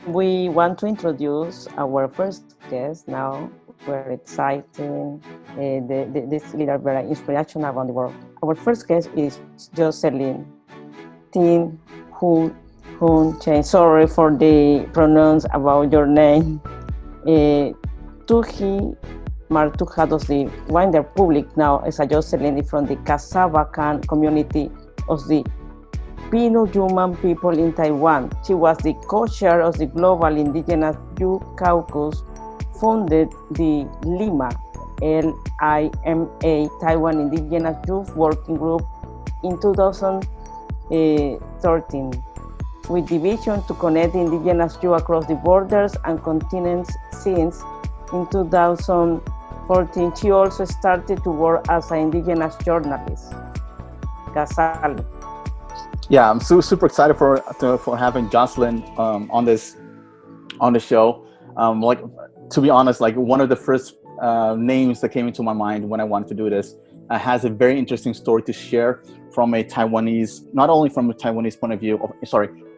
We want to introduce our first guest now. We're exciting. This leader very inspiration around the world. Our first guest is Jocelyn Ting Hui. Chien. Sorry for the pronounce about your name. Tuhi Martuhadosi, one the public now as a Jocelyn from the Casabacan community of the Pino Human people in Taiwan. She was the co-chair of the Global Indigenous Youth Caucus, founded the LIMA, LIMA, Taiwan Indigenous Youth Working Group in 2013, with the vision to connect indigenous youth across the borders and continents. Since in 2014, she also started to work as an indigenous journalist. Casal. Yeah, I'm super excited for having Jocelyn on the show. Like, to be honest, like one of the first names that came into my mind when I wanted to do this has a very interesting story to share from a Taiwanese, not only from a Taiwanese point of view,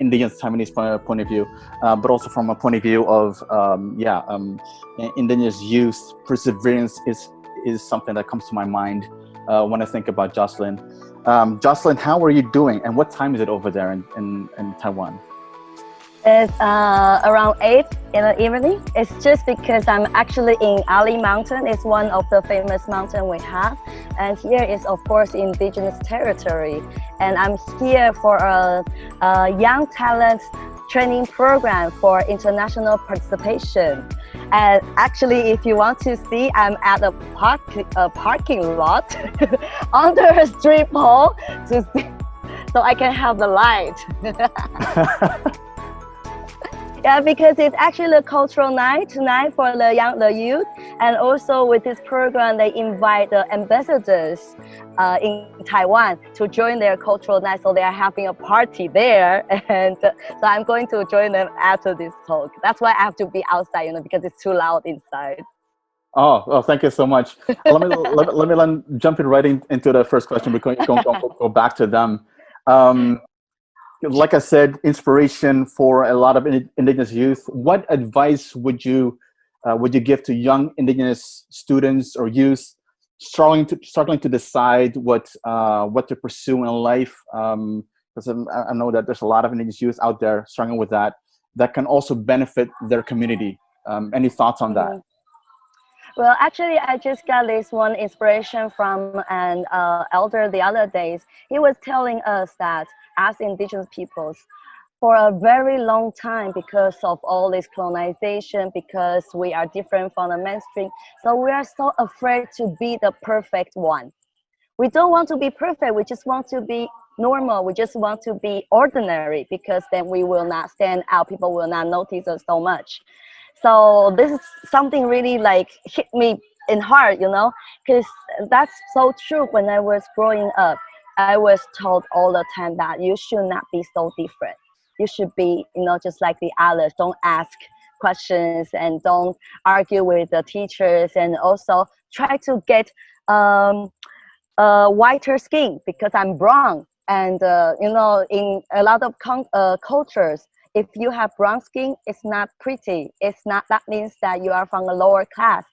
indigenous Taiwanese point of view, but also from a point of view of indigenous youth. Perseverance is something that comes to my mind when I think about Jocelyn. Jocelyn, how are you doing, and what time is it over there in Taiwan? It's around 8 in the evening. It's just because I'm actually in Ali Mountain. It's one of the famous mountains we have. And here is, of course, indigenous territory. And I'm here for a young talent training program for international participation. And actually, if you want to see, I'm at a parking lot under a strip pole to see, so I can have the light. Yeah, because it's actually a cultural night tonight for the youth, and also with this program, they invite the ambassadors in Taiwan to join their cultural night. So they are having a party there, and so I'm going to join them after this talk. That's why I have to be outside, because it's too loud inside. Oh, thank you so much. let me jump in right into the first question. We're going to go back to them. Like I said, inspiration for a lot of indigenous youth. What advice would you give to young indigenous students or youth struggling to decide what to pursue in life? Because I know that there's a lot of indigenous youth out there struggling with that can also benefit their community. Any thoughts on that? Well, actually, I just got this one inspiration from an elder the other days. He was telling us that as indigenous peoples, for a very long time, because of all this colonization, because we are different from the mainstream, so we are so afraid to be the perfect one. We don't want to be perfect. We just want to be normal. We just want to be ordinary, because then we will not stand out. People will not notice us so much. So this is something really like hit me in heart, because that's so true. When I was growing up, I was told all the time that you should not be so different. You should be, just like the others. Don't ask questions and don't argue with the teachers, and also try to get whiter skin, because I'm brown. And, in a lot of cultures, if you have brown skin, it's not pretty. It's not, that means that you are from a lower class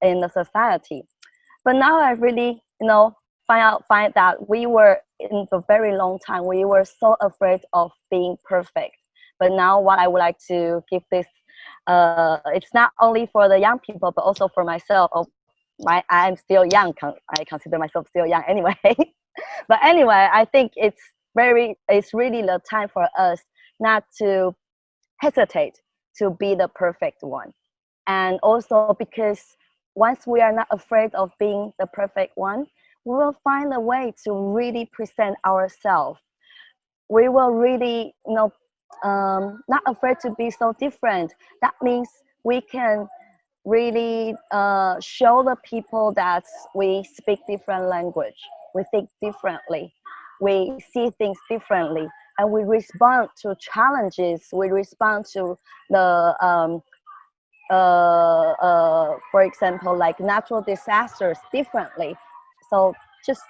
in the society. But now I really, find that we were, in a very long time, we were so afraid of being perfect. But now what I would like to give this, it's not only for the young people, but also for myself. I'm still young. I consider myself still young anyway. But anyway, I think it's really the time for us not to hesitate to be the perfect one. And also because once we are not afraid of being the perfect one, we will find a way to really present ourselves. We will really, not afraid to be so different. That means we can really show the people that we speak different language, we think differently, we see things differently, and we respond to challenges, we respond to the for example, like natural disasters differently. So just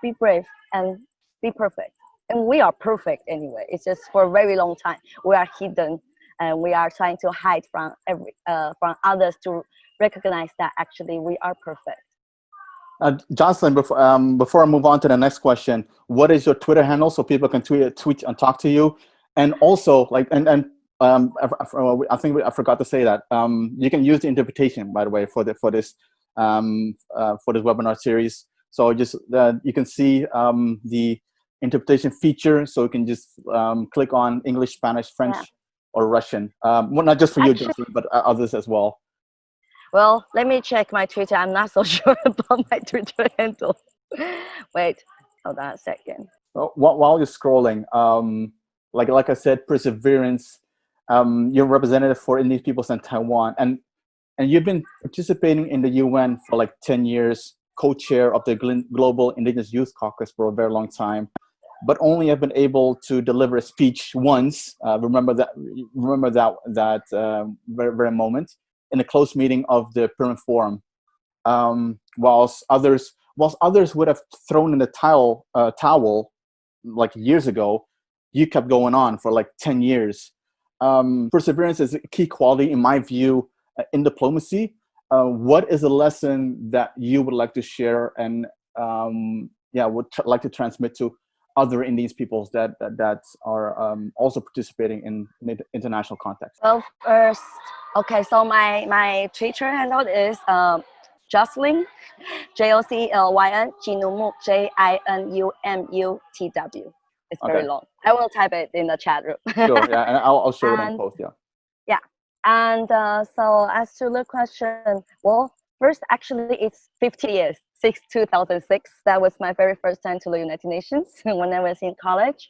be brave and be perfect. And we are perfect anyway. It's just for a very long time we are hidden and we are trying to hide from others to recognize that actually we are perfect. Jocelyn, before I move on to the next question, what is your Twitter handle so people can tweet and talk to you? And also, like, I think I forgot to say that you can use the interpretation, by the way, for this webinar series. So just you can see the interpretation feature. So you can just click on English, Spanish, French, or Russian. Well, not just for you, Jocelyn, but others as well. Well, let me check my Twitter. I'm not so sure about my Twitter handle. Wait, hold on a second. While you're scrolling, like I said, perseverance. You're representative for Indigenous peoples in Taiwan, and you've been participating in the UN for like 10 years, co-chair of the Global Indigenous Youth Caucus for a very long time, but only have been able to deliver a speech once. Remember that very moment in a closed meeting of the Peruvian Forum. Whilst others would have thrown in the towel like years ago, you kept going on for like 10 years. Perseverance is a key quality, in my view, in diplomacy. What is a lesson that you would like to share and would like to transmit to other Indigenous peoples that are also participating in international context? Well, first, okay, so my Twitter handle is Jocelyn, Jocelyn Jinumutw. It's very long. I will type it in the chat room. Sure, yeah, and I'll show it in post, yeah. Yeah, and so as to the question, well, first, actually, it's 50 years, 2006. That was my very first time to the United Nations when I was in college.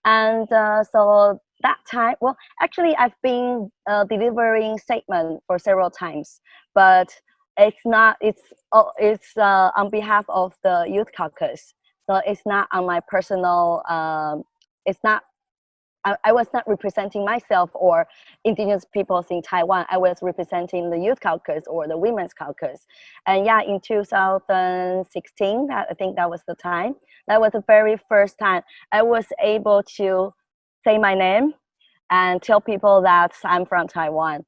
And so that time, well, actually, I've been delivering statement for several times, but it's on behalf of the Youth Caucus. So it's not on my personal, it's not, I was not representing myself or Indigenous peoples in Taiwan. I was representing the Youth Caucus or the Women's Caucus. And yeah, in 2016, I think that was the time. That was the very first time I was able to say my name and tell people that I'm from Taiwan.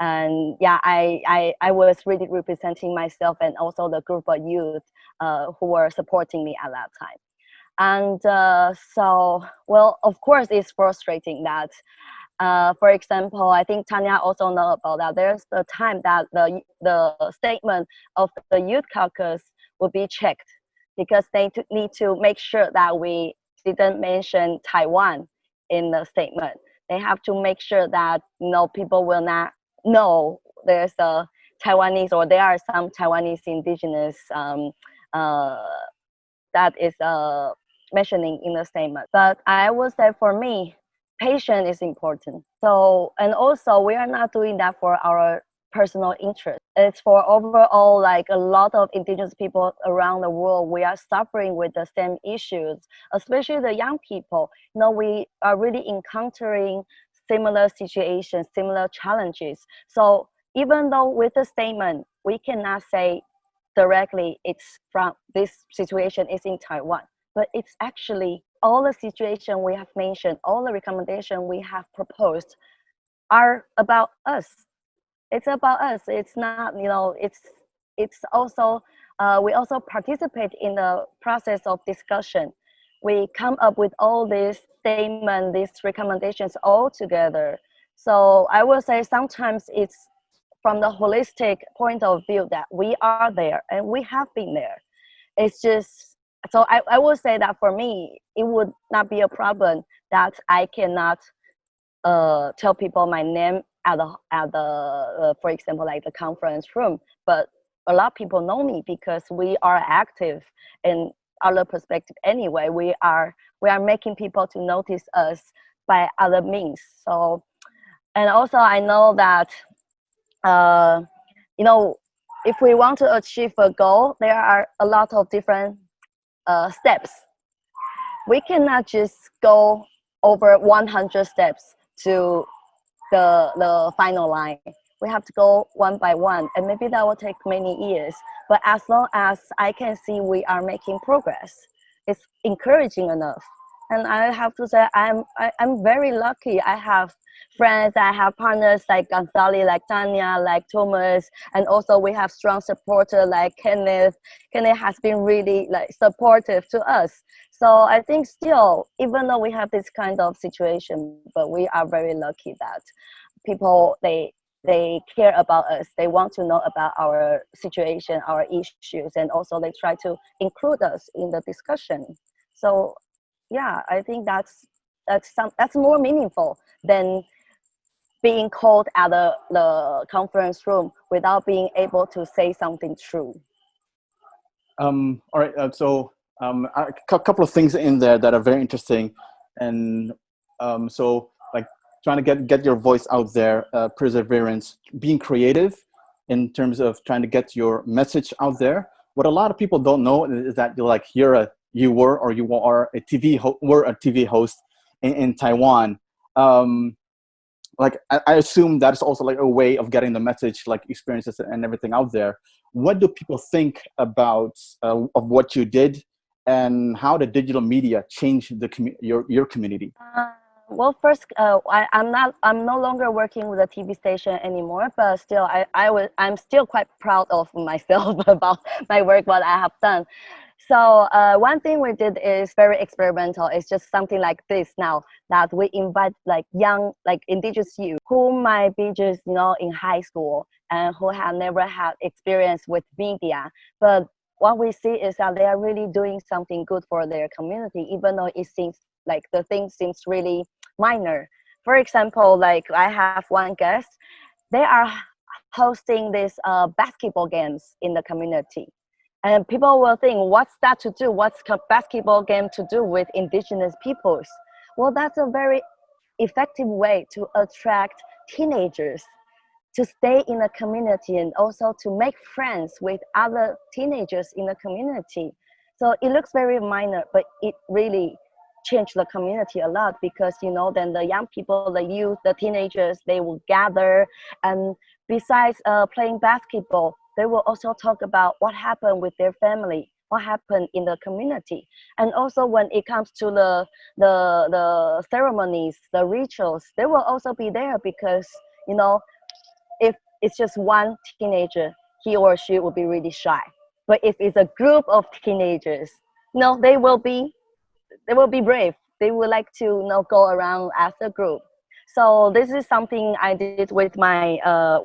And yeah, I was really representing myself and also the group of youth who were supporting me at that time. And so, well, of course, it's frustrating that, for example, I think Tania also know about that. There's the time that the statement of the Youth Caucus will be checked because they need to make sure that we didn't mention Taiwan in the statement. They have to make sure that people will not know there's a Taiwanese or there are some Taiwanese indigenous that is mentioning in the statement. But I would say for me, patience is important. So, and also we are not doing that for our personal interest. It's for overall, like a lot of Indigenous people around the world, we are suffering with the same issues, especially the young people. We are really encountering similar situations, similar challenges. So even though with the statement, we cannot say directly it's from this situation is in Taiwan, but it's actually all the situation we have mentioned, all the recommendations we have proposed are about us. It's about us. It's not, it's also, we also participate in the process of discussion. We come up with all these statements, these recommendations all together. So I will say sometimes it's from the holistic point of view that we are there and we have been there. It's just, so I will say that for me, it would not be a problem that I cannot tell people my name at the for example, like the conference room. But a lot of people know me because we are active in other perspective anyway. We are making people to notice us by other means. So, and also I know that if we want to achieve a goal, there are a lot of different steps. We cannot just go over 100 steps to the final line. We have to go one by one, and maybe that will take many years. But as long as I can see we are making progress, it's encouraging enough. And I have to say, I'm very lucky. I have friends, I have partners like Gonzali, like Tania, like Tuomas, and also we have strong supporter like Kenneth. Kenneth has been really like supportive to us. So I think still, even though we have this kind of situation, but we are very lucky that people they care about us. They want to know about our situation, our issues, and also they try to include us in the discussion. So yeah, I think that's more meaningful than being called at the conference room without being able to say something true. All right. So a couple of things in there that are very interesting, and so like trying to get your voice out there, perseverance, being creative in terms of trying to get your message out there. What a lot of people don't know is that you are a TV host in Taiwan. Like I assume that's also like a way of getting the message, like experiences and everything out there. What do people think about of what you did, and how the digital media changed your community? Well, first, I'm no longer working with a TV station anymore, but still, I'm still quite proud of myself about my work, what I have done. So one thing we did is very experimental. It's just something like this now, that we invite like young, like indigenous youth who might be just, in high school and who have never had experience with media. But what we see is that they are really doing something good for their community, even though it seems like the thing seems really minor. For example, like I have one guest, they are hosting these basketball games in the community. And people will think, what's that to do? What's a basketball game to do with indigenous peoples? Well, that's a very effective way to attract teenagers to stay in the community and also to make friends with other teenagers in the community. So it looks very minor, but it really changed the community a lot, because then the young people, the youth, the teenagers, they will gather, and besides playing basketball, they will also talk about what happened with their family, what happened in the community. And also when it comes to the ceremonies, the rituals, they will also be there, because if it's just one teenager, he or she will be really shy. But if it's a group of teenagers, no, they will be brave. They would like to go around as a group. So this is something I did with my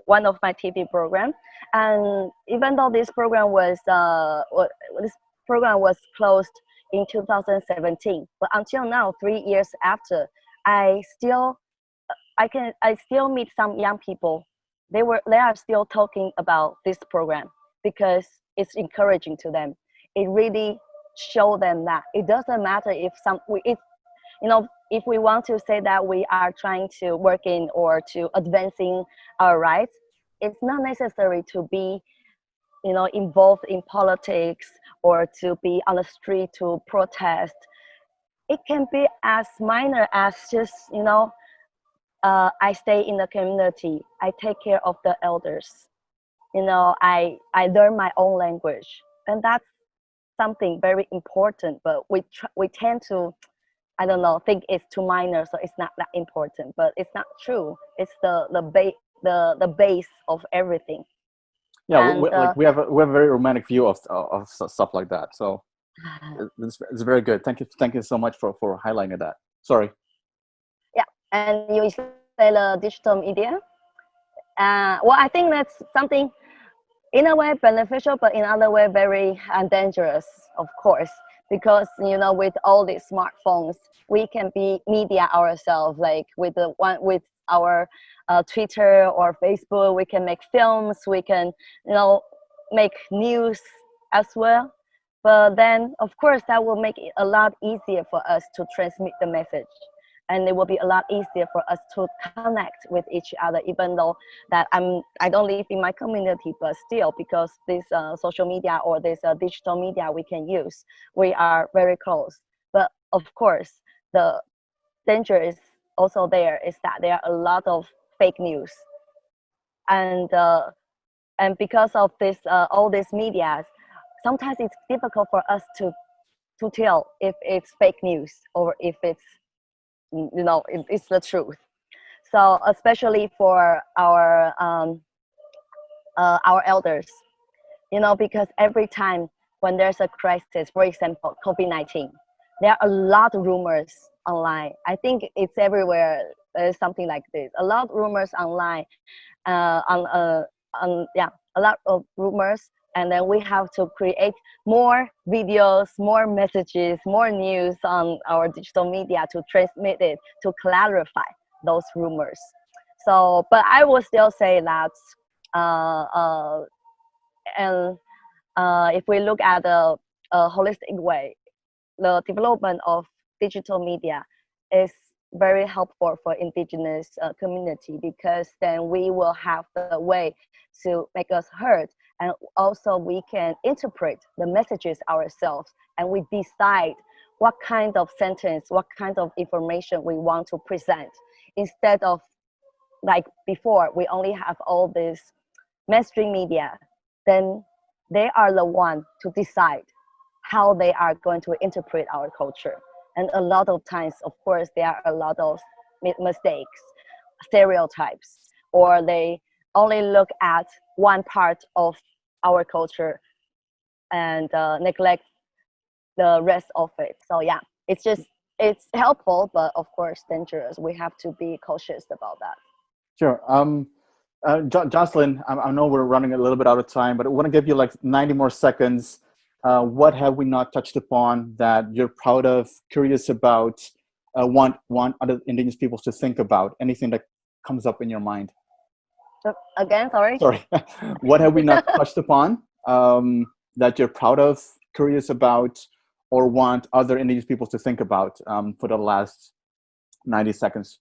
one of my TV program. And even though this program was closed in 2017, but until now, 3 years after, I still I still meet some young people. They are still talking about this program, because it's encouraging to them. It really show them that it doesn't matter if we want to say that we are trying to work in or to advancing our rights, it's not necessary to be involved in politics or to be on the street to protest. It can be as minor as just I stay in the community, I take care of the elders, I learn my own language, and that's something very important. But we tend to, I don't know, think it's too minor, so it's not that important. But it's not true. It's the base of everything. Yeah, And we have a very romantic view of stuff like that. So it's very good. Thank you so much for highlighting that. Sorry. yeah, and you say the digital media. Well, I think that's something in a way beneficial, but in other way very dangerous, of course, because with all these smartphones, we can be media ourselves. Like with our Twitter or Facebook, we can make films, we can make news as well. But then, of course, that will make it a lot easier for us to transmit the message, and it will be a lot easier for us to connect with each other, even though that I don't live in my community, but still, because this social media or this digital media we can use, we are very close. But of course, the danger is also there, is that there are a lot of fake news, and because of this all these medias, sometimes it's difficult for us to to tell if it's fake news or if it's, if it's the truth. So especially for our elders, because every time when there's a crisis, for example, COVID-19, there are a lot of rumors online. I think it's everywhere. There's something like this. A lot of rumors online, a lot of rumors, and then we have to create more videos, more messages, more news on our digital media to transmit it, to clarify those rumors. So, but I will still say that, if we look at a holistic way, the development of digital media is very helpful for Indigenous community, because then we will have the way to make us heard, and also we can interpret the messages ourselves, and we decide what kind of sentence, what kind of information we want to present, instead of like before we only have all this mainstream media, then they are the one to decide how they are going to interpret our culture. And a lot of times, of course, there are a lot of mistakes, stereotypes, or they only look at one part of our culture and neglect the rest of it. So yeah, it's helpful, but of course dangerous. We have to be cautious about that. Sure. Jocelyn, I know we're running a little bit out of time, but I want to give you like 90 more seconds. What have we not touched upon that you're proud of, curious about, want other Indigenous peoples to think about? Anything that comes up in your mind? Again, sorry? Sorry. What have we not touched upon that you're proud of, curious about, or want other Indigenous peoples to think about for the last 90 seconds?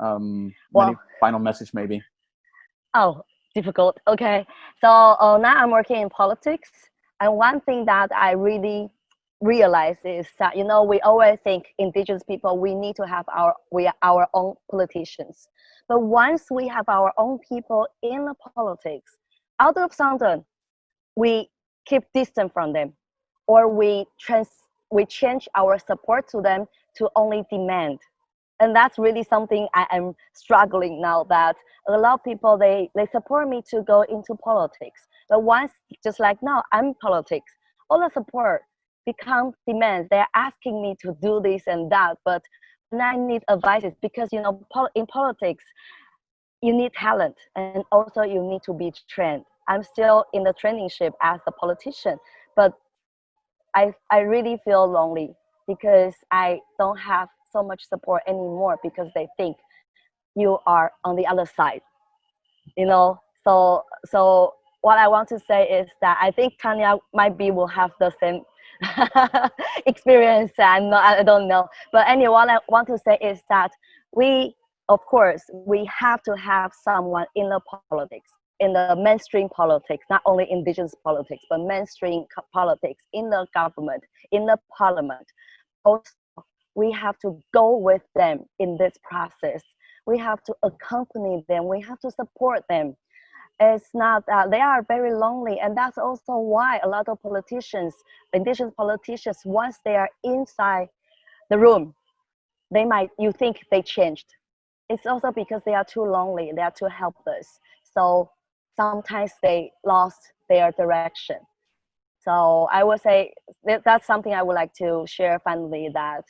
Any final message maybe? Oh, difficult. Okay. So now I'm working in politics. And one thing that I really realize is that, we always think Indigenous people, we need to have our own politicians. But once we have our own people in the politics, out of sudden, we keep distant from them, or we change our support to them to only demand. And that's really something I am struggling now, that a lot of people, they support me to go into politics. But once, just like now, I'm politics, all the support become demands. They're asking me to do this and that, but when I need advices, because, in politics, you need talent, and also you need to be trained. I'm still in the traineeship as a politician, but I really feel lonely because I don't have so much support anymore, because they think you are on the other side, So what I want to say is that I think Tania will have the same experience. I don't know. But anyway, what I want to say is that of course, we have to have someone in the politics, in the mainstream politics, not only Indigenous politics, but mainstream politics, in the government, in the parliament. Also, we have to go with them in this process. We have to accompany them. We have to support them. It's not that they are very lonely, and that's also why a lot of politicians, Indigenous politicians, once they are inside the room, you think they changed. It's also because they are too lonely, they are too helpless. So sometimes they lost their direction. So I would say that's something I would like to share finally, that,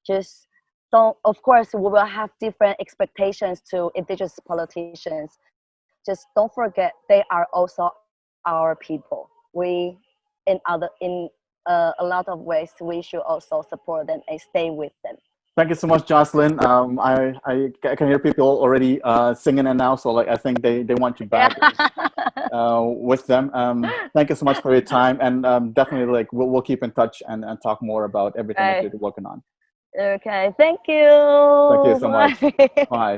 just don't, of course, we will have different expectations to Indigenous politicians. Just don't forget, they are also our people. We, in a lot of ways, we should also support them and stay with them. Thank you so much, Jocelyn. I can hear people already singing it now, so I think they want you back with them. Thank you so much for your time, and definitely we'll keep in touch and talk more about everything that you're working on. Okay, thank you. Thank you so much. Bye.